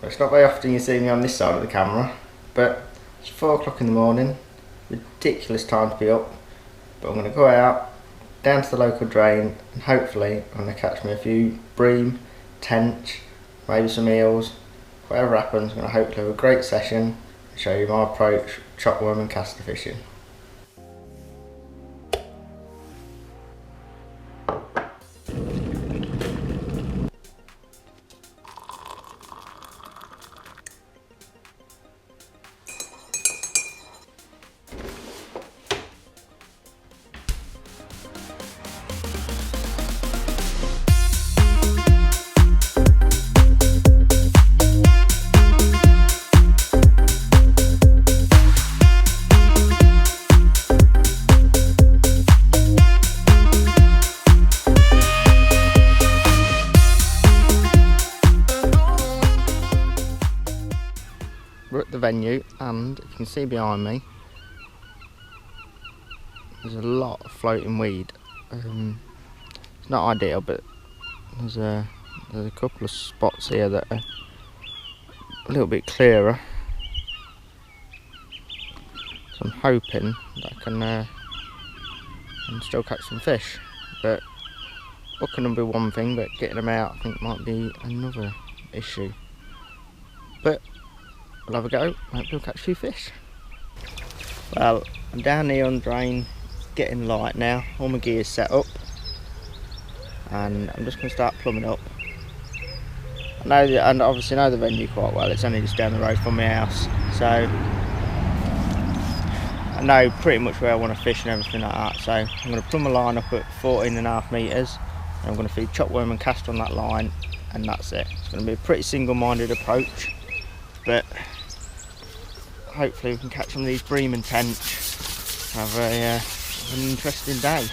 It's not very often you see me on this side of the camera, but it's 4 o'clock in the morning, ridiculous time to be up, but I'm going to go out, down to the local drain, and hopefully I'm going to catch me a few bream, tench, maybe some eels. Whatever happens, I'm going to hopefully have a great session and show you my approach, chop worm and caster fishing. We're at the venue, and you can see behind me there's a lot of floating weed. It's not ideal, but there's a couple of spots here that are a little bit clearer, so I'm hoping that I can still catch some fish. But hooking them will be one thing, but getting them out I think might be another issue. But we'll have a go, hopefully we'll catch a few fish. Well, I'm down here on drain, it's getting light now, all my gear's set up, and I'm just going to start plumbing up. And obviously know the venue quite well, it's only just down the road from my house, so I know pretty much where I want to fish and everything like that. So I'm going to plumb a line up at 14.5 metres, and I'm going to feed chop worm and cast on that line, and that's it. It's going to be a pretty single-minded approach, but hopefully we can catch some of these bream and tench, have an interesting day.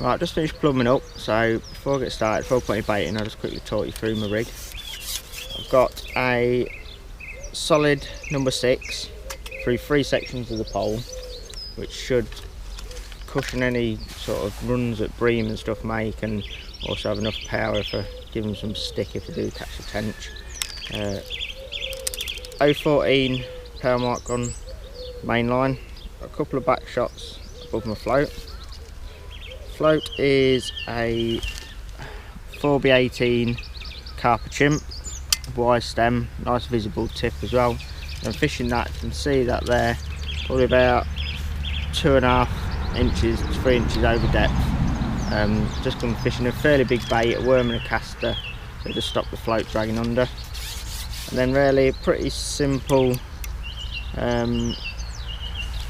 Right, just finished plumbing up, so before I get started, before I put any bait in, I'll just quickly talk you through my rig. I've got a solid number 6 through 3 sections of the pole, which should cushion any sort of runs that bream and stuff make, and also have enough power for giving some stick if I do catch a tench. 014 power mark gun main line, a couple of back shots above my float. Float is a 4B18 carper chimp, wire stem, nice visible tip as well. And fishing that, you can see that there, probably about 2.5 inches to 3 inches over depth. Just gone fishing a fairly big bait, a worm and a caster, so just stop the float dragging under. And then really a pretty simple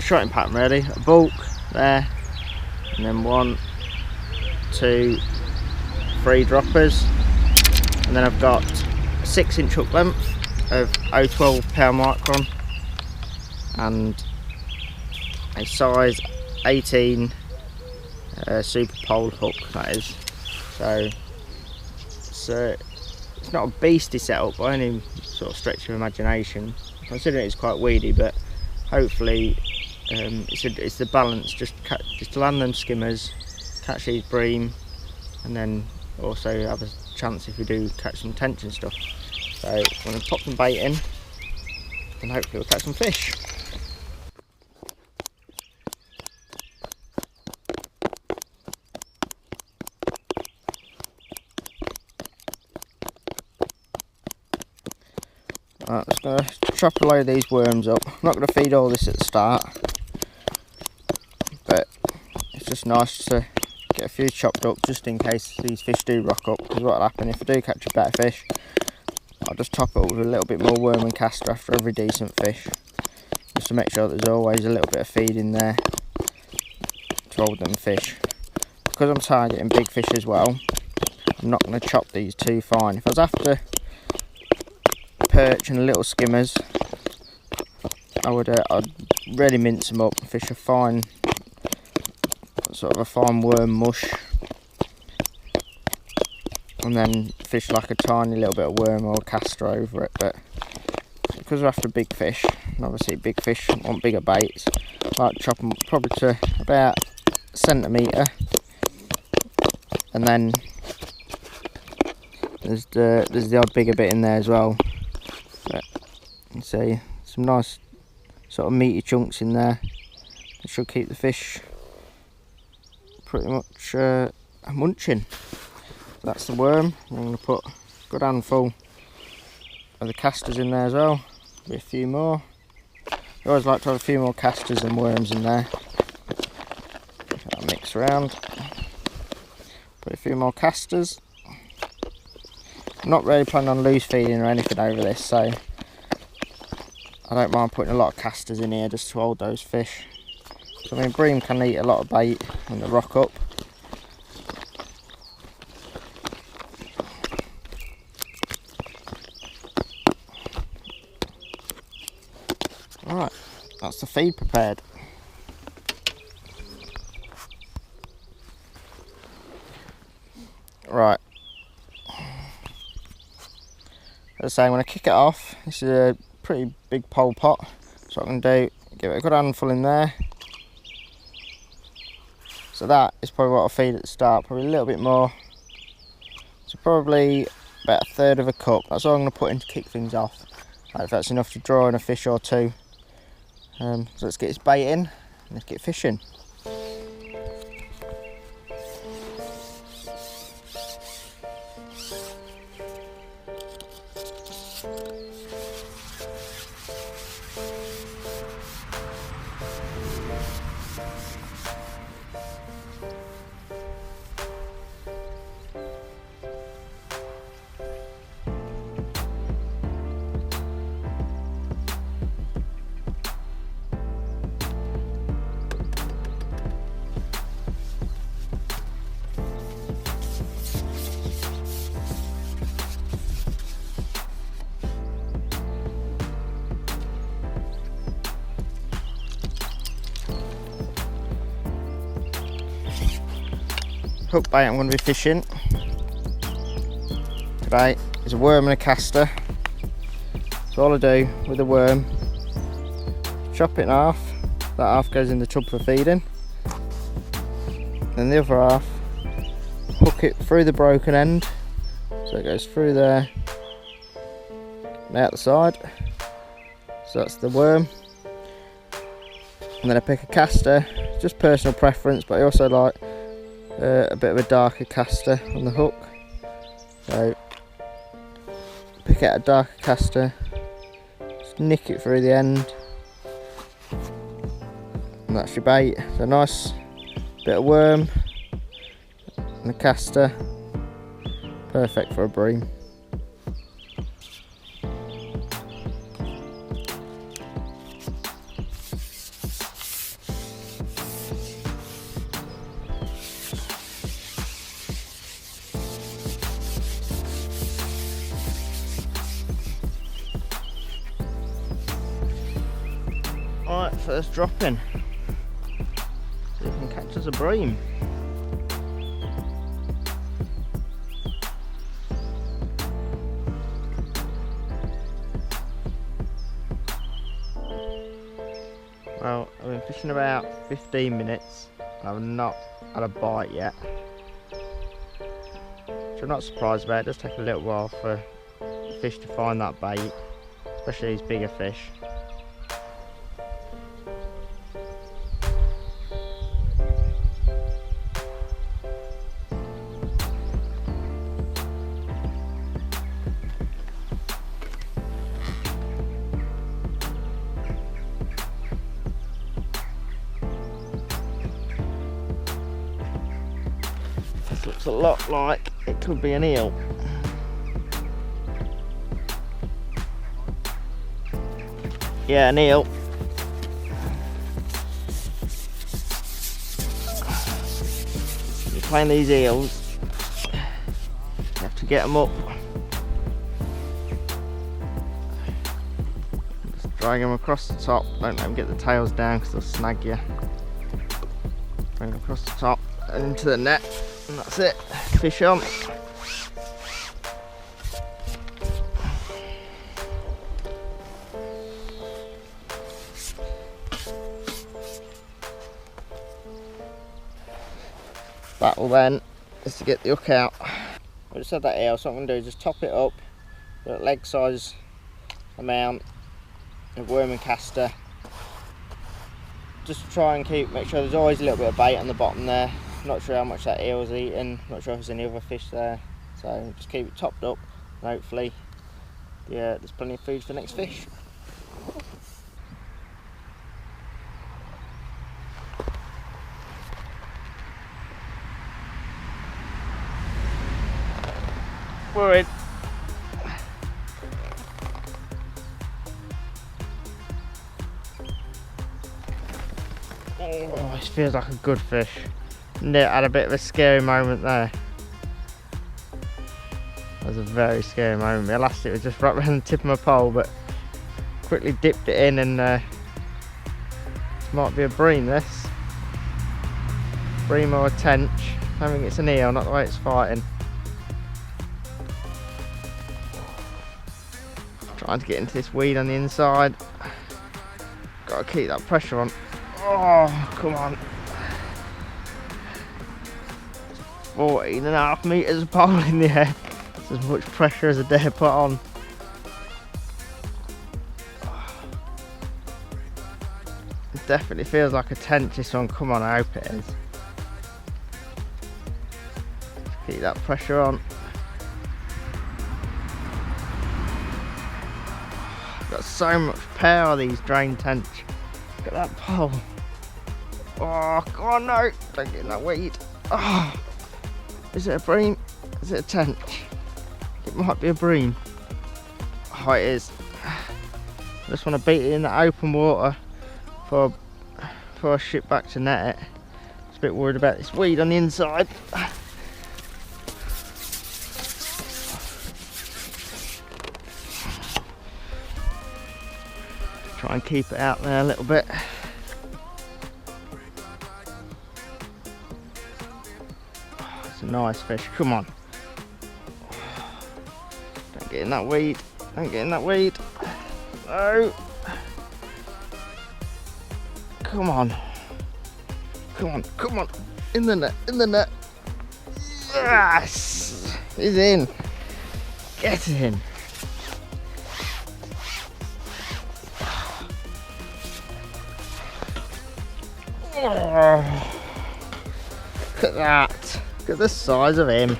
shotting pattern really, a bulk there, and then 1, 2, 3 droppers, and then I've got a 6-inch hook length of 012 power micron and a size 18 super pole hook, that is. So it's not a beastly setup by any sort of stretch of imagination, considering it's quite weedy, but hopefully it's the balance, just to land them skimmers, catch these bream, and then also have a chance if we do catch some tench and stuff. So I'm going to pop some bait in, and hopefully we'll catch some fish. Right, I'm just going to chop a load of these worms up. I'm not going to feed all this at the start, but it's just nice to get a few chopped up just in case these fish do rock up, because what will happen if I do catch a better fish, I'll just top it up with a little bit more worm and caster after every decent fish, just to make sure there's always a little bit of feed in there to hold them fish. Because I'm targeting big fish as well, I'm not going to chop these too fine. If I was after perch and little skimmers, I'd really mince them up, fish a fine, sort of a fine worm mush, and then fish like a tiny little bit of worm or caster over it. But because we're after big fish, and obviously big fish want bigger baits, I like to chop them probably to about a centimetre, and then There's the odd bigger bit in there as well. But you can see some nice sort of meaty chunks in there. It should keep the fish pretty much munching. That's the worm. I'm going to put a good handful of the casters in there as well. Maybe a few more. I always like to have a few more casters than worms in there. I'll mix around. Put a few more casters. I'm not really planning on loose feeding or anything over this, so I don't mind putting a lot of casters in here just to hold those fish. So, I mean, bream can eat a lot of bait when they rock up. Alright, that's the feed prepared. Right. As I say, I'm going to kick it off. This is a pretty big pole pot. So what I'm going to do, give it a good handful in there. So that is probably what I'll feed at the start, probably a little bit more. So probably about a third of a cup. That's all I'm going to put in to kick things off. If that's enough to draw in a fish or two. So let's get this bait in and let's get fishing. Hook bait I'm going to be fishing today is a worm and a caster. So all I do with the worm, chop it in half, that half goes in the tub for feeding, then the other half, hook it through the broken end, so it goes through there and out the side. So that's the worm, and then I pick a caster, just personal preference, but I also like a bit of a darker caster on the hook. So pick out a darker caster, just nick it through the end, and that's your bait. So nice bit of worm and a caster, perfect for a bream. Alright, first drop in. See if we can catch us a bream. Well, I've been fishing about 15 minutes. I've not had a bite yet, which I'm not surprised about. It does take a little while for the fish to find that bait, especially these bigger fish. This looks a lot like it could be an eel. Yeah, an eel. You're playing these eels, you have to get them up. Just drag them across the top, don't let them get the tails down because they'll snag you. Bring them across the top and into the net, and that's it, fish on. Battle then is to get the hook out. I just had that eel, so what I'm going to do is just top it up with a leg size amount of worm and caster. Just to try and make sure there's always a little bit of bait on the bottom there. Not sure how much that eel's eating, not sure if there's any other fish there. So just keep it topped up and hopefully there's plenty of food for the next fish. We're in. Oh, this feels like a good fish. And it had a bit of a scary moment there. That was a very scary moment. The elastic was just right around the tip of my pole, but quickly dipped it in, and this might be a bream, this. Bream or a tench. I think it's an eel, not the way it's fighting. Trying to get into this weed on the inside. Gotta keep that pressure on. Oh, come on. 14.5 metres of pole in the air. That's as much pressure as I dare put on. It definitely feels like a tench, this one. Come on, I hope it is. Just keep that pressure on. Got so much power, these drain tench. Look at that pole. Oh, come on, no. Don't get in that weed. Oh. Is it a bream? Is it a tench? It might be a bream. Oh, it is. I just want to beat it in the open water before I ship back to net it. Just a bit worried about this weed on the inside. Try and keep it out there a little bit. It's a nice fish, come on. Don't get in that weed, don't get in that weed. No. Come on. Come on, come on. In the net, in the net. Yes! He's in. Get in. Oh, look at that. Look at the size of him.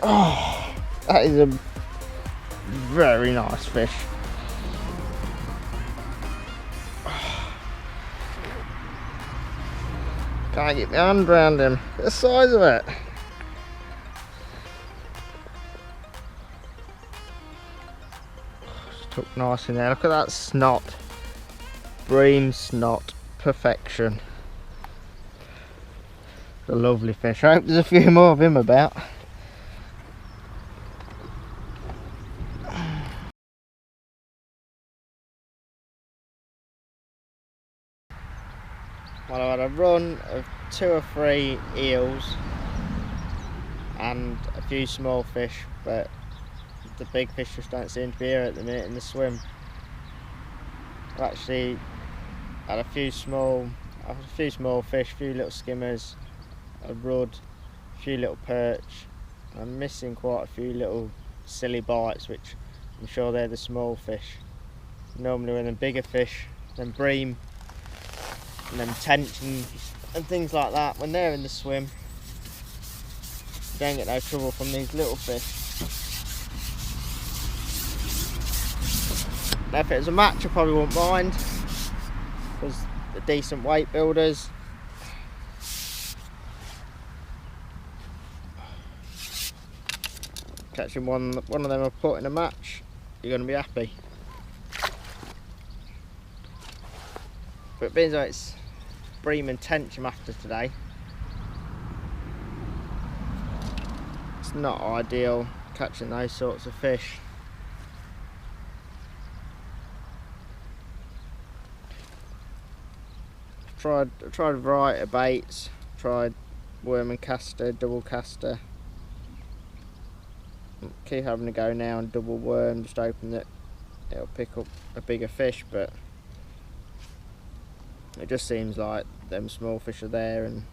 Oh, that is a very nice fish. Can't get my hand around him. Look at the size of it. Just took nice in there. Look at that snot. Bream snot, perfection. A lovely fish. I hope there's a few more of him about. Well, I had a run of 2 or 3 eels and a few small fish, but the big fish just don't seem to be here at the minute in the swim. I've actually had a few small fish, a few little skimmers, a rudd, a few little perch. I'm missing quite a few little silly bites, which I'm sure they're the small fish. Normally when the bigger fish, then bream and then tench and things like that, when they're in the swim, you don't get no trouble from these little fish. Now if it was a match I probably wouldn't mind, because they're decent weight builders. Catching one of them I put in a match, you're going to be happy. But being as it's bream and tench I'm after today, it's not ideal catching those sorts of fish. I've tried a variety of baits, tried worm and caster, double caster. Keep having to go now and double worm, just hoping that it'll pick up a bigger fish, but it just seems like them small fish are there and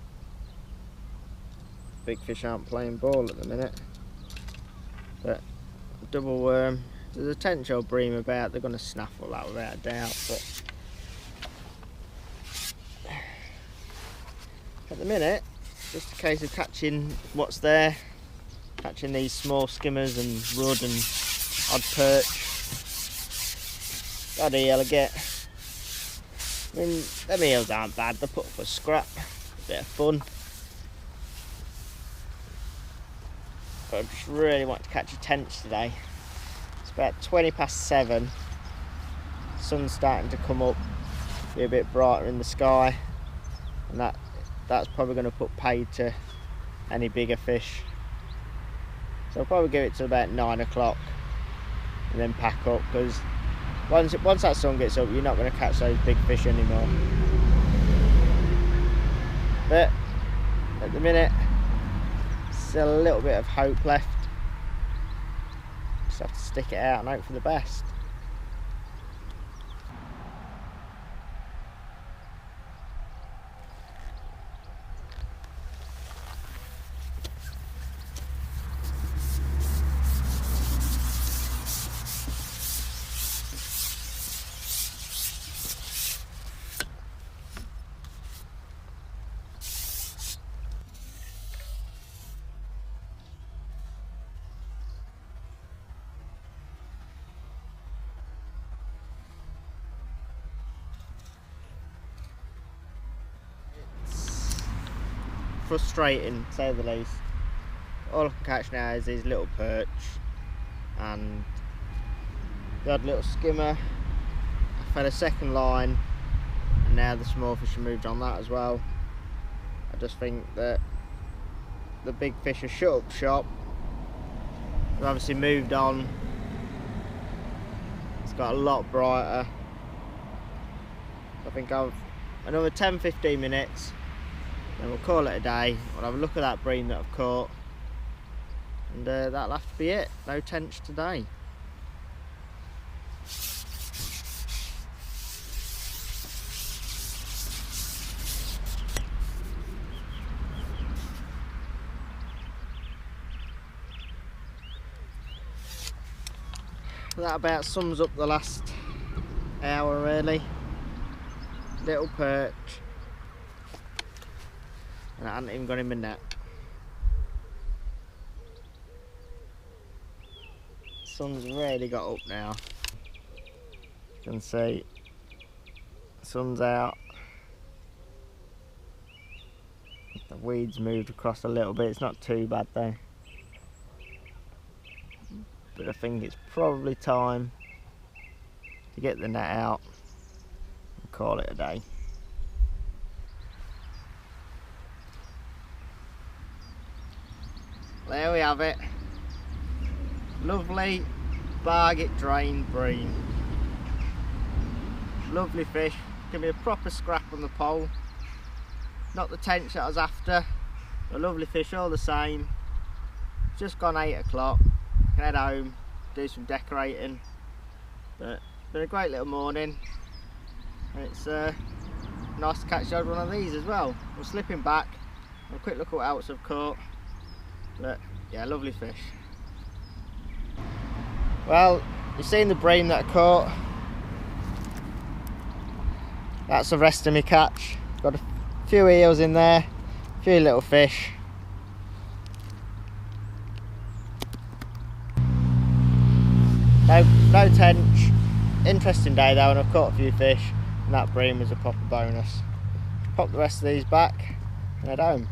big fish aren't playing ball at the minute. But double worm, there's a tench or bream about, they're going to snaffle that without a doubt. But at the minute, just a case of catching what's there, catching these small skimmers and rudd and odd perch. That eel I get. I mean, them eels aren't bad, they're put up for scrap, a bit of fun. But I just really want to catch a tench today. It's about 7:20. Sun's starting to come up, be a bit brighter in the sky, and that's probably going to put paid to any bigger fish. So I'll probably give it to about 9 o'clock and then pack up, because once that sun gets up, you're not going to catch those big fish anymore. But at the minute, still a little bit of hope left. Just have to stick it out and hope for the best. Frustrating, to say the least. All I can catch now is these little perch and the odd little skimmer. I fed a second line and now the small fish have moved on that as well. I just think that the big fish have shut up shop. They've obviously moved on. It's got a lot brighter. I think I've another 10-15 minutes. And we'll call it a day. We'll have a look at that bream that I've caught, and that'll have to be it. No tench today. That about sums up the last hour really. Little perch. And I hadn't even got him in net. Sun's really got up now. You can see, sun's out. The weeds moved across a little bit. It's not too bad though. But I think it's probably time to get the net out and call it a day. There we have it. Lovely Bargate Drain bream. Lovely fish. Give me a proper scrap on the pole. Not the tench that I was after. A lovely fish all the same. Just gone 8 o'clock. Can head home, do some decorating. But it's been a great little morning. And it's nice to catch one of these as well. I'm slipping back. Have a quick look at what else I've caught. But yeah, lovely fish. Well, you've seen the bream that I caught. That's the rest of my catch. Got a few eels in there, a few little fish. No tench. Interesting day though, and I've caught a few fish, and that bream was a proper bonus. Pop the rest of these back and head home.